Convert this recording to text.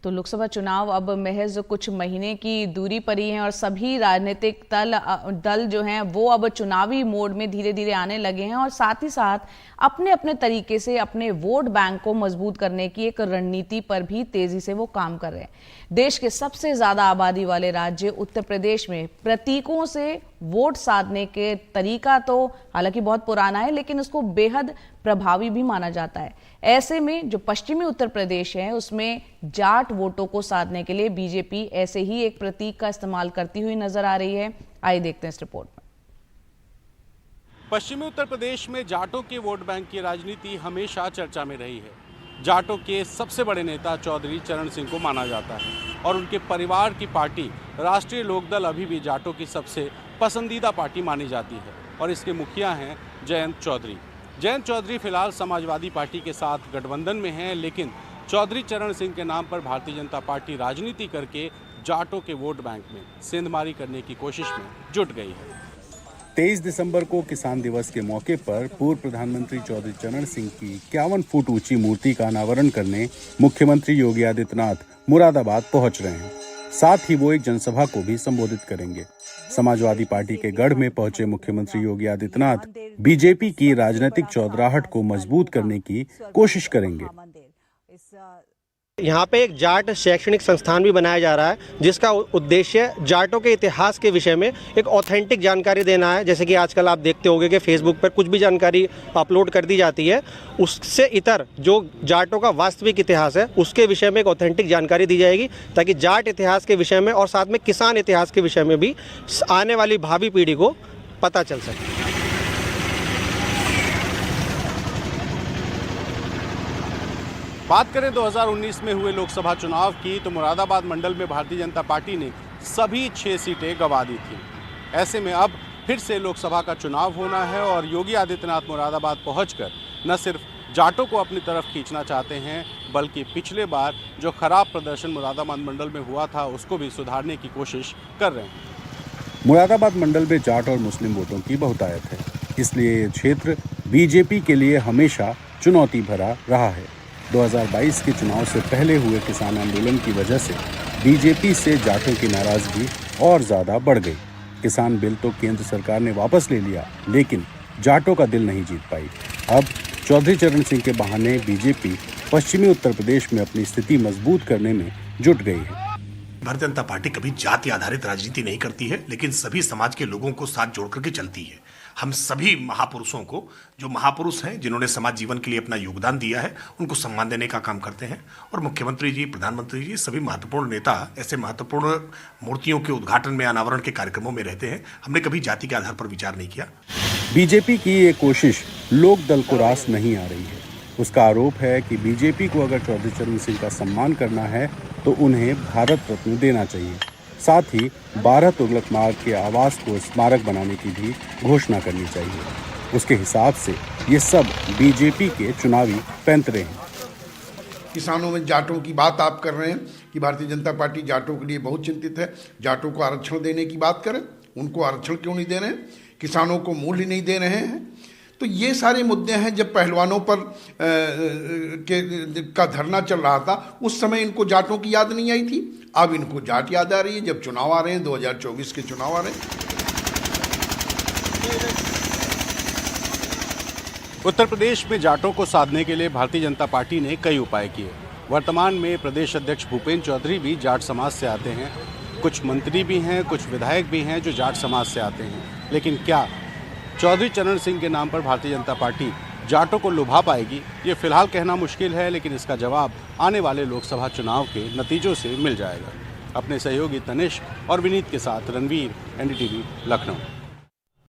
तो लोकसभा चुनाव अब महज कुछ महीने की दूरी पर ही हैं और सभी राजनीतिक दल जो हैं वो अब चुनावी मोड में धीरे धीरे आने लगे हैं और साथ ही साथ अपने अपने तरीके से अपने वोट बैंक को मजबूत करने की एक रणनीति पर भी तेजी से वो काम कर रहे हैं। देश के सबसे ज्यादा आबादी वाले राज्य उत्तर प्रदेश में प्रतीकों से वोट साधने के तरीका तो हालांकि बहुत पुराना है, लेकिन उसको बेहद प्रभावी भी माना जाता है। ऐसे में जो पश्चिमी उत्तर प्रदेश है उसमें जाट वोटों को साधने के लिए बीजेपी ऐसे ही एक प्रतीक का इस्तेमाल करती हुई नजर आ रही है। आइए देखते हैं इस रिपोर्ट में। पश्चिमी उत्तर प्रदेश में जाटों के वोट बैंक की राजनीति हमेशा चर्चा में रही है। जाटों के सबसे बड़े नेता चौधरी चरण सिंह को माना जाता है और उनके परिवार की पार्टी राष्ट्रीय लोकदल अभी भी जाटों की सबसे पसंदीदा पार्टी मानी जाती है और इसके मुखिया हैं जयंत चौधरी। जयंत चौधरी फिलहाल समाजवादी पार्टी के साथ गठबंधन में हैं, लेकिन चौधरी चरण सिंह के नाम पर भारतीय जनता पार्टी राजनीति करके जाटों के वोट बैंक में सेंधमारी करने की कोशिश में जुट गई है। 23 दिसंबर को किसान दिवस के मौके पर पूर्व प्रधानमंत्री चौधरी चरण सिंह की 51 फुट ऊंची मूर्ति का अनावरण करने मुख्यमंत्री योगी आदित्यनाथ मुरादाबाद पहुंच रहे हैं। साथ ही वो एक जनसभा को भी संबोधित करेंगे। समाजवादी पार्टी के गढ़ में पहुंचे मुख्यमंत्री योगी आदित्यनाथ बीजेपी की राजनीतिक चौधराहट को मजबूत करने की कोशिश करेंगे। यहाँ पे एक जाट शैक्षणिक संस्थान भी बनाया जा रहा है, जिसका उद्देश्य जाटों के इतिहास के विषय में एक ऑथेंटिक जानकारी देना है। जैसे कि आजकल आप देखते होंगे कि फेसबुक पर कुछ भी जानकारी अपलोड कर दी जाती है, उससे इतर जो जाटों का वास्तविक इतिहास है उसके विषय में एक ऑथेंटिक जानकारी दी जाएगी, ताकि जाट इतिहास के विषय में और साथ में किसान इतिहास के विषय में भी आने वाली भावी पीढ़ी को पता चल सके। बात करें 2019 में हुए लोकसभा चुनाव की, तो मुरादाबाद मंडल में भारतीय जनता पार्टी ने सभी 6 सीटें गंवा दी थी। ऐसे में अब फिर से लोकसभा का चुनाव होना है और योगी आदित्यनाथ मुरादाबाद पहुंचकर न सिर्फ जाटों को अपनी तरफ खींचना चाहते हैं, बल्कि पिछले बार जो खराब प्रदर्शन मुरादाबाद मंडल में हुआ था उसको भी सुधारने की कोशिश कर रहे हैं। मुरादाबाद मंडल में जाट और मुस्लिम वोटों की बहुतायत है, इसलिए ये क्षेत्र बीजेपी के लिए हमेशा चुनौती भरा रहा है। 2022 के चुनाव से पहले हुए किसान आंदोलन की वजह से बीजेपी से जाटों की नाराजगी और ज्यादा बढ़ गई। किसान बिल तो केंद्र सरकार ने वापस ले लिया, लेकिन जाटों का दिल नहीं जीत पाई। अब चौधरी चरण सिंह के बहाने बीजेपी पश्चिमी उत्तर प्रदेश में अपनी स्थिति मजबूत करने में जुट गई है। भारतीय जनता पार्टी कभी जाति आधारित राजनीति नहीं करती है, लेकिन सभी समाज के लोगों को साथ जोड़ करके चलती है। हम सभी महापुरुषों को, जो महापुरुष हैं जिन्होंने समाज जीवन के लिए अपना योगदान दिया है, उनको सम्मान देने का काम करते हैं। और मुख्यमंत्री जी, प्रधानमंत्री जी, सभी महत्वपूर्ण नेता ऐसे महत्वपूर्ण मूर्तियों के उद्घाटन में, अनावरण के कार्यक्रमों में रहते हैं। हमने कभी जाति के आधार पर विचार नहीं किया। बीजेपी की ये कोशिश लोक दल को रास नहीं आ रही है। उसका आरोप है कि बीजेपी को अगर चौधरी चरण सिंह का सम्मान करना है तो उन्हें भारत रत्न देना चाहिए। साथ ही 12 तुगलक मार्ग के आवास को स्मारक बनाने की भी घोषणा करनी चाहिए। उसके हिसाब से ये सब बीजेपी के चुनावी पैंतरे हैं। किसानों में जाटों की बात आप कर रहे हैं कि भारतीय जनता पार्टी जाटों के लिए बहुत चिंतित है। जाटों को आरक्षण देने की बात करें, उनको आरक्षण क्यों नहीं दे रहे हैं? किसानों को मूल्य नहीं दे रहे हैं। तो ये सारे मुद्दे हैं। जब पहलवानों पर का धरना चल रहा था, उस समय इनको जाटों की याद नहीं आई थी। अब इनको जाट याद आ रही है जब चुनाव आ रहे हैं, 2024 के चुनाव आ रहे हैं। उत्तर प्रदेश में जाटों को साधने के लिए भारतीय जनता पार्टी ने कई उपाय किए। वर्तमान में प्रदेश अध्यक्ष भूपेंद्र चौधरी भी जाट समाज से आते हैं। कुछ मंत्री भी हैं, कुछ विधायक भी हैं जो जाट समाज से आते हैं। लेकिन क्या चौधरी चरण सिंह के नाम पर भारतीय जनता पार्टी जाटों को लुभा पाएगी? ये फिलहाल कहना मुश्किल है, लेकिन इसका जवाब आने वाले लोकसभा चुनाव के नतीजों से मिल जाएगा। अपने सहयोगी तनिष्क और विनीत के साथ रणवीर, NDTV, लखनऊ।